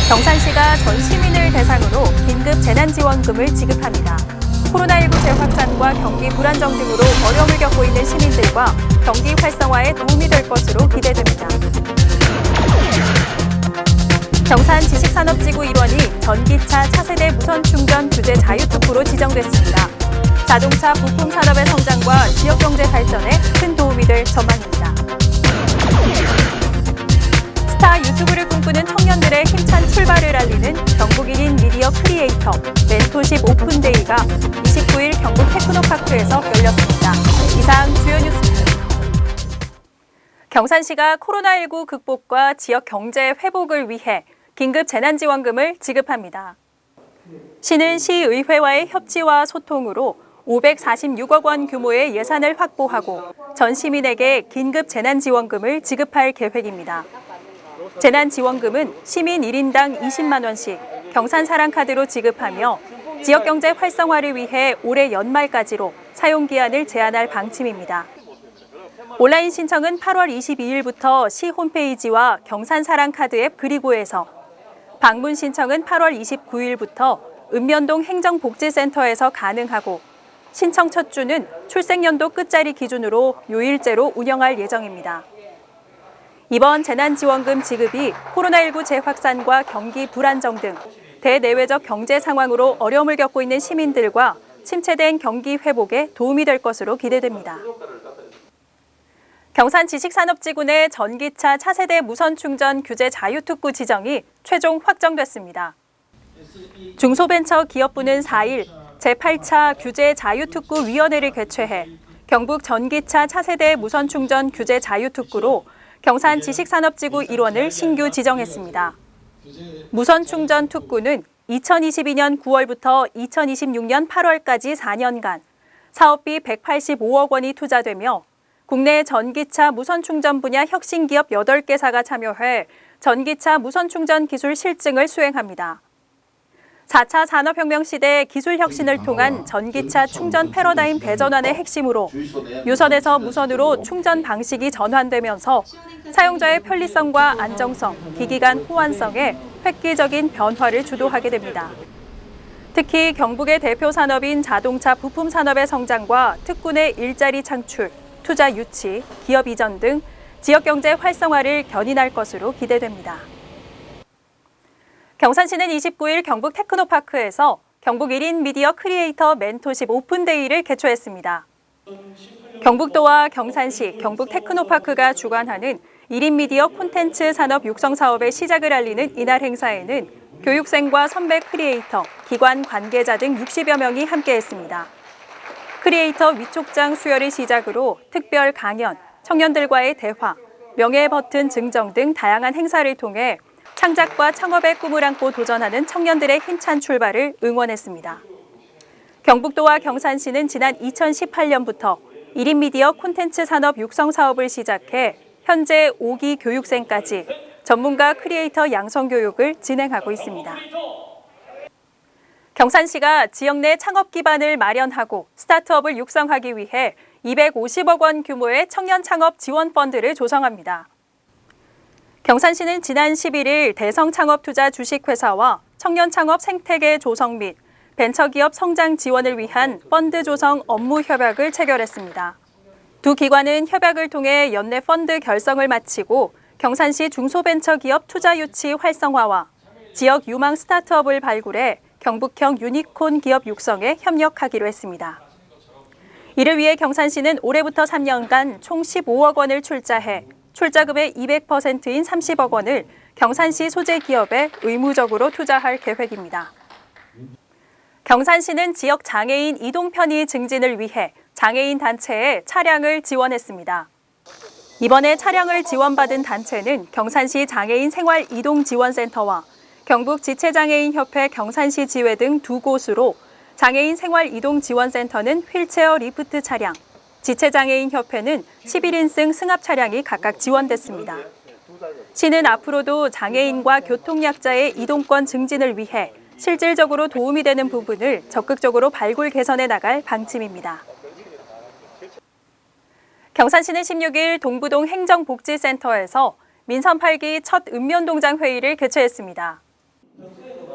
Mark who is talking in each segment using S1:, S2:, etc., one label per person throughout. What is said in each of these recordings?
S1: 경산시가 전 시민을 대상으로 긴급 재난지원금을 지급합니다. 코로나19 재확산과 경기 불안정 등으로 어려움을 겪고 있는 시민들과 경기 활성화에 도움이 될 것으로 기대됩니다. 경산 지식산업지구 일원이 전기차 차세대 무선 충전 규제 자유특구로 지정됐습니다. 자동차 부품 산업의 성장과 지역경제 발전에 큰 도움이 될 전망입니다. 스타 유튜브를 꿈꾸는 청년들의 힘찬 출발을 알리는 경북 1인 미디어 크리에이터 멘토십 오픈데이가 29일 경북 테크노파크에서 열렸습니다. 이상 주요 뉴스입니다. 경산시가 코로나19 극복과 지역 경제 회복을 위해 긴급 재난지원금을 지급합니다. 시는 시의회와의 협치와 소통으로 546억 원 규모의 예산을 확보하고 전 시민에게 긴급 재난지원금을 지급할 계획입니다. 재난지원금은 시민 1인당 20만 원씩 경산사랑카드로 지급하며 지역경제 활성화를 위해 올해 연말까지로 사용기한을 제한할 방침입니다. 온라인 신청은 8월 22일부터 시 홈페이지와 경산사랑카드 앱 그리고에서, 방문 신청은 8월 29일부터 읍면동 행정복지센터에서 가능하고 신청 첫 주는 출생연도 끝자리 기준으로 요일제로 운영할 예정입니다. 이번 재난지원금 지급이 코로나19 재확산과 경기 불안정 등 대내외적 경제 상황으로 어려움을 겪고 있는 시민들과 침체된 경기 회복에 도움이 될 것으로 기대됩니다. 경산 지식산업지구 내 전기차 차세대 무선 충전 규제 자유특구 지정이 최종 확정됐습니다. 중소벤처기업부는 4일 제8차 규제 자유특구 위원회를 개최해 경북 전기차 차세대 무선 충전 규제 자유특구로 경산 지식산업지구 일원을 신규 지정했습니다. 무선 충전 특구는 2022년 9월부터 2026년 8월까지 4년간 사업비 185억 원이 투자되며 국내 전기차 무선 충전 분야 혁신기업 8개사가 참여해 전기차 무선 충전 기술 실증을 수행합니다. 4차 산업혁명 시대 기술 혁신을 통한 전기차 충전 패러다임 대전환의 핵심으로 유선에서 무선으로 충전 방식이 전환되면서 사용자의 편리성과 안정성, 기기 간 호환성에 획기적인 변화를 주도하게 됩니다. 특히 경북의 대표 산업인 자동차 부품 산업의 성장과 특구 내 일자리 창출, 투자 유치, 기업 이전 등 지역경제 활성화를 견인할 것으로 기대됩니다. 경산시는 29일 경북 테크노파크에서 경북 1인 미디어 크리에이터 멘토십 오픈데이를 개최했습니다. 경북도와 경산시, 경북 테크노파크가 주관하는 1인 미디어 콘텐츠 산업 육성 사업의 시작을 알리는 이날 행사에는 교육생과 선배 크리에이터, 기관 관계자 등 60여 명이 함께했습니다. 크리에이터 위촉장 수여를 시작으로 특별 강연, 청년들과의 대화, 명예 버튼 증정 등 다양한 행사를 통해 창작과 창업의 꿈을 안고 도전하는 청년들의 힘찬 출발을 응원했습니다. 경북도와 경산시는 지난 2018년부터 1인 미디어 콘텐츠 산업 육성 사업을 시작해 현재 5기 교육생까지 전문가 크리에이터 양성 교육을 진행하고 있습니다. 경산시가 지역 내 창업 기반을 마련하고 스타트업을 육성하기 위해 250억 원 규모의 청년 창업 지원 펀드를 조성합니다. 경산시는 지난 11일 대성창업투자 주식회사와 청년창업 생태계 조성 및 벤처기업 성장 지원을 위한 펀드 조성 업무 협약을 체결했습니다. 두 기관은 협약을 통해 연내 펀드 결성을 마치고 경산시 중소벤처기업 투자 유치 활성화와 지역 유망 스타트업을 발굴해 경북형 유니콘 기업 육성에 협력하기로 했습니다. 이를 위해 경산시는 올해부터 3년간 총 15억 원을 출자해 출자금의 200%인 30억 원을 경산시 소재 기업에 의무적으로 투자할 계획입니다. 경산시는 지역 장애인 이동 편의 증진을 위해 장애인 단체에 차량을 지원했습니다. 이번에 차량을 지원받은 단체는 경산시 장애인 생활 이동 지원센터와 경북 지체장애인협회 경산시 지회 등 두 곳으로 장애인 생활 이동 지원센터는 휠체어 리프트 차량, 지체장애인협회는 11인승 승합 차량이 각각 지원됐습니다. 시는 앞으로도 장애인과 교통약자의 이동권 증진을 위해 실질적으로 도움이 되는 부분을 적극적으로 발굴 개선해 나갈 방침입니다. 경산시는 16일 동부동 행정복지센터에서 민선 8기 첫 읍면동장 회의를 개최했습니다.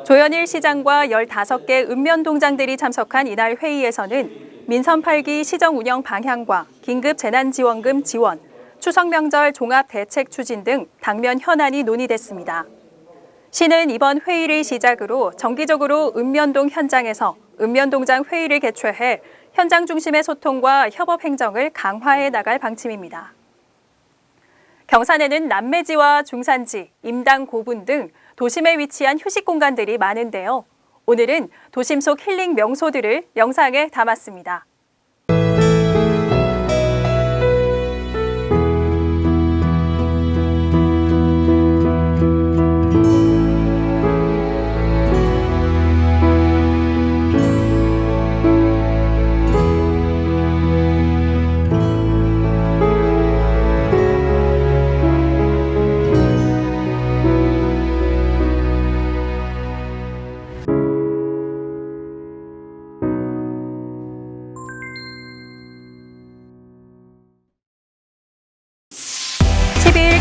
S1: 조현일 시장과 15개 읍면동장들이 참석한 이날 회의에서는 민선 8기 시정 운영 방향과 긴급 재난지원금 지원, 추석 명절 종합 대책 추진 등 당면 현안이 논의됐습니다. 시는 이번 회의를 시작으로 정기적으로 읍면동 현장에서 읍면동장 회의를 개최해 현장 중심의 소통과 협업 행정을 강화해 나갈 방침입니다. 경산에는 남매지와 중산지, 임당 고분 등 도심에 위치한 휴식 공간들이 많은데요. 오늘은 도심 속 힐링 명소들을 영상에 담았습니다.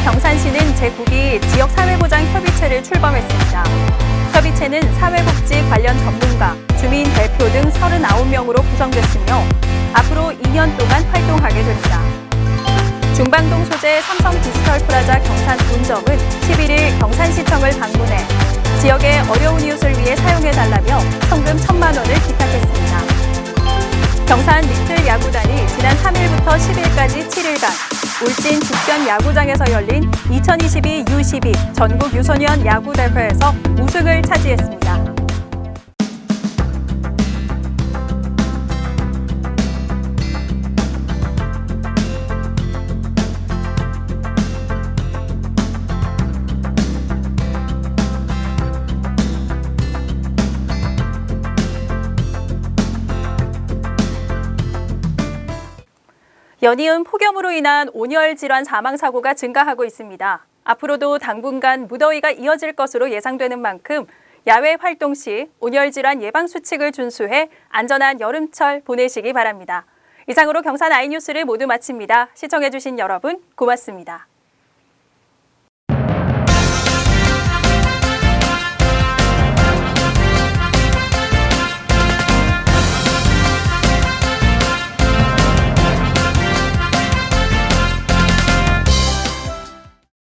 S1: 경산시는 제9기 지역사회보장협의체를 출범했습니다. 협의체는 사회복지 관련 전문가, 주민 대표 등 39명으로 구성됐으며 앞으로 2년 동안 활동하게 됩니다. 중방동 소재 삼성 디지털 프라자 경산 본점은 11일 경산시청을 방문해 지역의 어려운 이웃을 위해 사용해달라며 성금 1,000만 원을 기탁했습니다. 경산 리틀 야구단이 지난 3일부터 10일까지 7일간 울진 북변 야구장에서 열린 2022 U12 전국 유소년 야구대회에서 우승을 차지했습니다. 연이은 폭염으로 인한 온열 질환 사망 사고가 증가하고 있습니다. 앞으로도 당분간 무더위가 이어질 것으로 예상되는 만큼 야외 활동 시 온열 질환 예방 수칙을 준수해 안전한 여름철 보내시기 바랍니다. 이상으로 경산 아이뉴스를 모두 마칩니다. 시청해주신 여러분 고맙습니다.